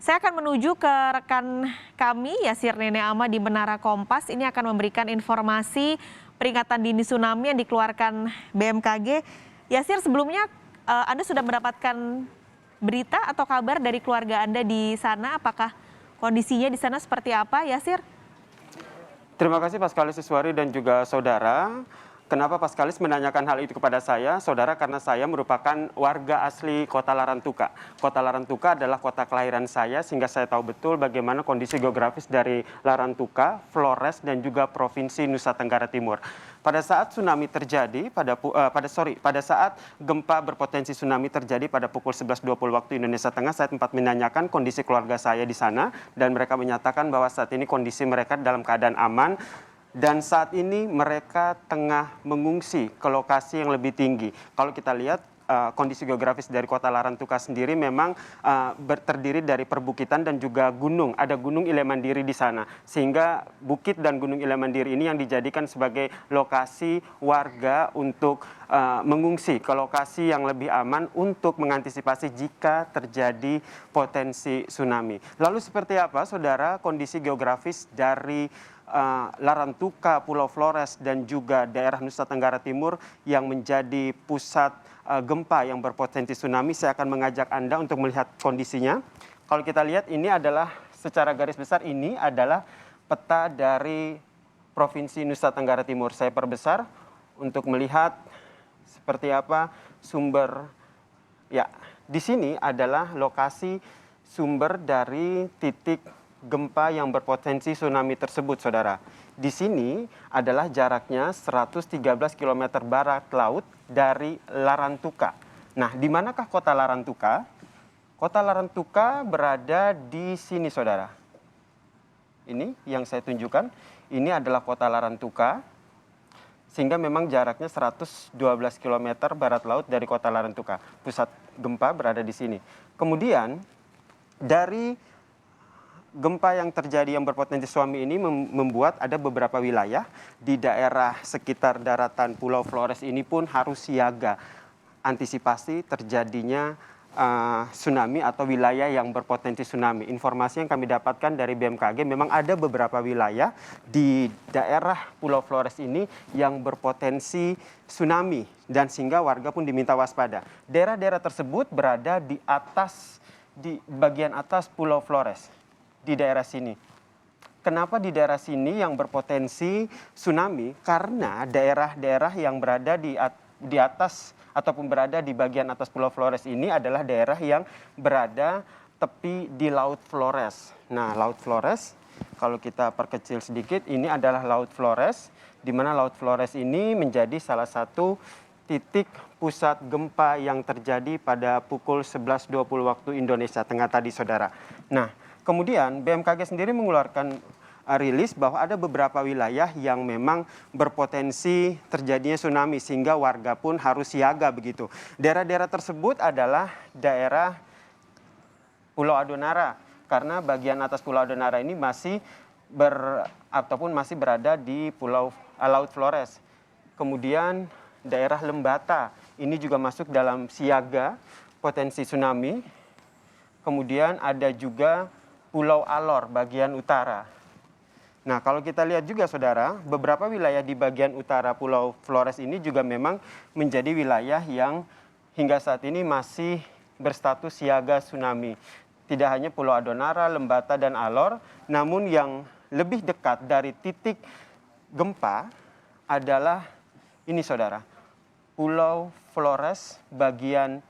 Saya akan menuju ke rekan kami, Yasir Nene Ama di Menara Kompas. Ini akan memberikan informasi peringatan dini tsunami yang dikeluarkan BMKG. Yasir, sebelumnya Anda sudah mendapatkan berita atau kabar dari keluarga Anda di sana? Apakah kondisinya di sana seperti apa, Yasir? Terima kasih Paskalis Iswari dan juga saudara. Kenapa Paskalis menanyakan hal itu kepada saya, saudara? Karena saya merupakan warga asli Kota Larantuka. Kota Larantuka adalah kota kelahiran saya, sehingga saya tahu betul bagaimana kondisi geografis dari Larantuka, Flores, dan juga Provinsi Nusa Tenggara Timur. Pada saat tsunami terjadi, pada saat gempa berpotensi tsunami terjadi pada pukul 11.20 waktu Indonesia Tengah, saya sempat menanyakan kondisi keluarga saya di sana, dan mereka menyatakan bahwa saat ini kondisi mereka dalam keadaan aman. Dan saat ini mereka tengah mengungsi ke lokasi yang lebih tinggi. Kalau kita lihat kondisi geografis dari Kota Larantuka sendiri memang terdiri dari perbukitan dan juga gunung. Ada Gunung Ilemandiri di sana. Sehingga bukit dan Gunung Ilemandiri ini yang dijadikan sebagai lokasi warga untuk mengungsi ke lokasi yang lebih aman untuk mengantisipasi jika terjadi potensi tsunami. Lalu seperti apa, saudara, kondisi geografis dari Larantuka, Pulau Flores, dan juga daerah Nusa Tenggara Timur yang menjadi pusat gempa yang berpotensi tsunami? Saya akan mengajak Anda untuk melihat kondisinya. Kalau kita lihat, ini adalah secara garis besar, ini adalah peta dari Provinsi Nusa Tenggara Timur. Saya perbesar untuk melihat seperti apa sumber. Ya, di sini adalah lokasi sumber dari titik gempa yang berpotensi tsunami tersebut, saudara. Di sini adalah jaraknya 113 km barat laut dari Larantuka. Nah, di manakah kota Larantuka? Kota Larantuka berada di sini, saudara. Ini yang saya tunjukkan. Ini adalah kota Larantuka. Sehingga memang jaraknya 112 km barat laut dari kota Larantuka. Pusat gempa berada di sini. Kemudian, dari gempa yang terjadi yang berpotensi tsunami ini membuat ada beberapa wilayah di daerah sekitar daratan Pulau Flores ini pun harus siaga antisipasi terjadinya tsunami atau wilayah yang berpotensi tsunami. Informasi yang kami dapatkan dari BMKG, memang ada beberapa wilayah di daerah Pulau Flores ini yang berpotensi tsunami, dan sehingga warga pun diminta waspada. Daerah-daerah tersebut berada di bagian atas Pulau Flores. Di daerah sini. Kenapa di daerah sini yang berpotensi tsunami? Karena daerah-daerah yang berada di atas ataupun berada di bagian atas Pulau Flores ini adalah daerah yang berada tepi di Laut Flores. Nah, Laut Flores, kalau kita perkecil sedikit, ini adalah Laut Flores, di mana Laut Flores ini menjadi salah satu titik pusat gempa yang terjadi pada pukul 11.20 waktu Indonesia Tengah tadi, saudara. Nah, kemudian BMKG sendiri mengeluarkan rilis bahwa ada beberapa wilayah yang memang berpotensi terjadinya tsunami, sehingga warga pun harus siaga begitu. Daerah-daerah tersebut adalah daerah Pulau Adonara, karena bagian atas Pulau Adonara ini masih berada di Laut Flores. Kemudian daerah Lembata ini juga masuk dalam siaga potensi tsunami. Kemudian ada juga Pulau Alor bagian utara. Nah, kalau kita lihat juga, saudara, beberapa wilayah di bagian utara Pulau Flores ini juga memang menjadi wilayah yang hingga saat ini masih berstatus siaga tsunami. Tidak hanya Pulau Adonara, Lembata, dan Alor, namun yang lebih dekat dari titik gempa adalah ini, saudara, Pulau Flores bagian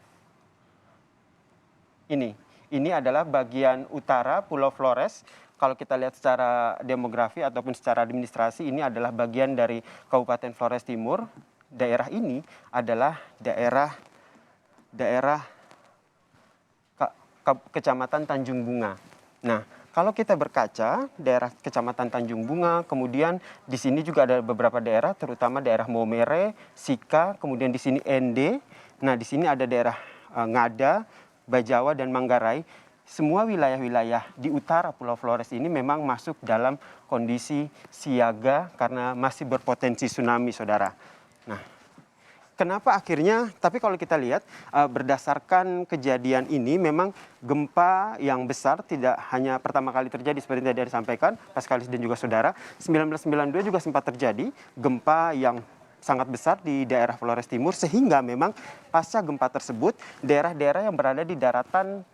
ini. Ini adalah bagian utara Pulau Flores. Kalau kita lihat secara demografi ataupun secara administrasi, ini adalah bagian dari Kabupaten Flores Timur. Daerah ini adalah daerah Kecamatan Tanjung Bunga. Nah, kalau kita berkaca daerah Kecamatan Tanjung Bunga, kemudian di sini juga ada beberapa daerah, terutama daerah Momere, Sika, kemudian di sini Ende. Nah, di sini ada daerah Ngada, Bajawa, dan Manggarai. Semua wilayah-wilayah di utara Pulau Flores ini memang masuk dalam kondisi siaga karena masih berpotensi tsunami, saudara. Nah, Kenapa akhirnya, tapi kalau kita lihat berdasarkan kejadian ini memang gempa yang besar tidak hanya pertama kali terjadi seperti yang tadi disampaikan Paskalis dan juga saudara. 1992 juga sempat terjadi gempa yang sangat besar di daerah Flores Timur, sehingga memang pasca gempa tersebut daerah-daerah yang berada di daratan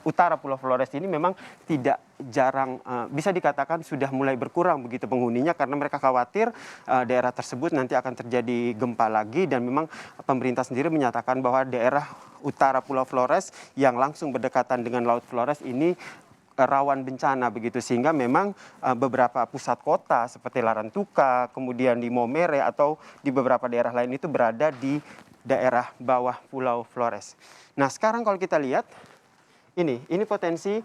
utara Pulau Flores ini memang tidak jarang, bisa dikatakan sudah mulai berkurang begitu penghuninya, karena mereka khawatir daerah tersebut nanti akan terjadi gempa lagi. Dan memang pemerintah sendiri menyatakan bahwa daerah utara Pulau Flores yang langsung berdekatan dengan Laut Flores ini rawan bencana begitu, sehingga memang beberapa pusat kota seperti Larantuka, kemudian di Momere atau di beberapa daerah lain itu berada di daerah bawah Pulau Flores. Nah, sekarang kalau kita lihat ini potensi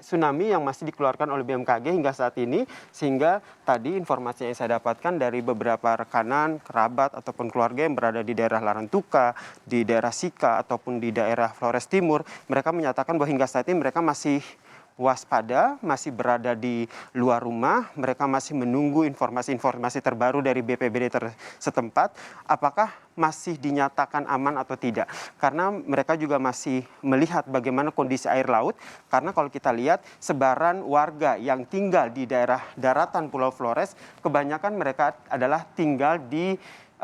tsunami yang masih dikeluarkan oleh BMKG hingga saat ini, sehingga tadi informasi yang saya dapatkan dari beberapa rekanan, kerabat ataupun keluarga yang berada di daerah Larantuka, di daerah Sika ataupun di daerah Flores Timur, mereka menyatakan bahwa hingga saat ini mereka masih waspada, masih berada di luar rumah. Mereka masih menunggu informasi-informasi terbaru dari BPBD setempat, apakah masih dinyatakan aman atau tidak. Karena mereka juga masih melihat bagaimana kondisi air laut, karena kalau kita lihat sebaran warga yang tinggal di daerah daratan Pulau Flores, kebanyakan mereka adalah tinggal di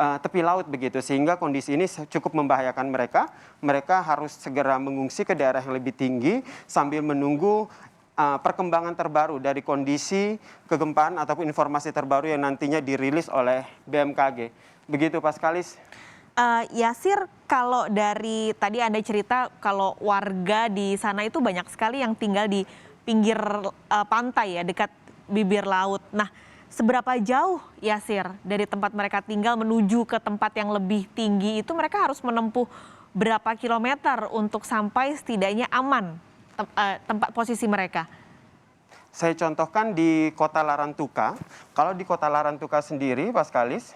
tepi laut begitu, sehingga kondisi ini cukup membahayakan mereka. Mereka harus segera mengungsi ke daerah yang lebih tinggi sambil menunggu perkembangan terbaru dari kondisi kegempaan ataupun informasi terbaru yang nantinya dirilis oleh BMKG. Begitu Paskalis. Yasir, kalau dari tadi Anda cerita kalau warga di sana itu banyak sekali yang tinggal di pinggir pantai ya, dekat bibir laut. Nah, seberapa jauh Yasir dari tempat mereka tinggal menuju ke tempat yang lebih tinggi itu mereka harus menempuh berapa kilometer untuk sampai setidaknya aman tempat posisi mereka? Saya contohkan di Kota Larantuka. Kalau di Kota Larantuka sendiri, Paskalis,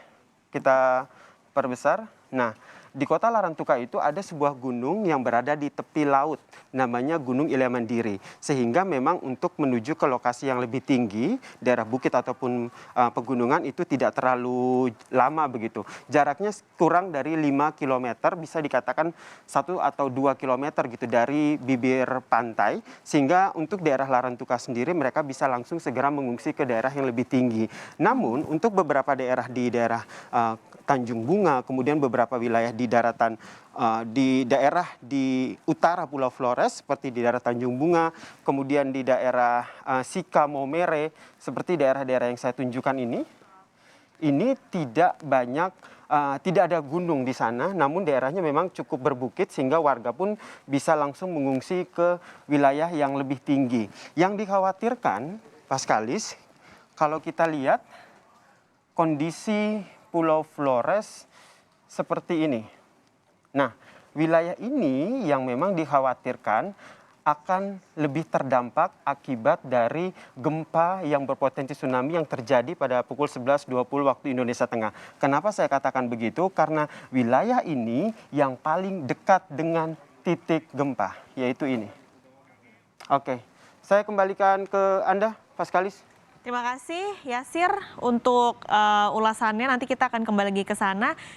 kita perbesar. Nah, di Kota Larantuka itu ada sebuah gunung yang berada di tepi laut, namanya Gunung Ilha Mandiri. Sehingga memang untuk menuju ke lokasi yang lebih tinggi, daerah bukit ataupun pegunungan itu tidak terlalu lama begitu. Jaraknya kurang dari 5 km, bisa dikatakan 1 atau 2 km gitu dari bibir pantai. Sehingga untuk daerah Larantuka sendiri mereka bisa langsung segera mengungsi ke daerah yang lebih tinggi. Namun untuk beberapa daerah di daerah Tanjung Bunga, kemudian beberapa wilayah di daratan di daerah di utara Pulau Flores seperti di daerah Tanjung Bunga, kemudian di daerah Sika, Momere, seperti daerah-daerah yang saya tunjukkan ini tidak banyak, tidak ada gunung di sana, namun daerahnya memang cukup berbukit sehingga warga pun bisa langsung mengungsi ke wilayah yang lebih tinggi. Yang dikhawatirkan, Paskalis, kalau kita lihat kondisi Pulau Flores seperti ini. Nah, wilayah ini yang memang dikhawatirkan akan lebih terdampak akibat dari gempa yang berpotensi tsunami yang terjadi pada pukul 11.20 waktu Indonesia Tengah. Kenapa saya katakan begitu? Karena wilayah ini yang paling dekat dengan titik gempa, yaitu ini. Oke, saya kembalikan ke Anda, Paskalis. Terima kasih Yasir untuk ulasannya. Nanti kita akan kembali lagi ke sana.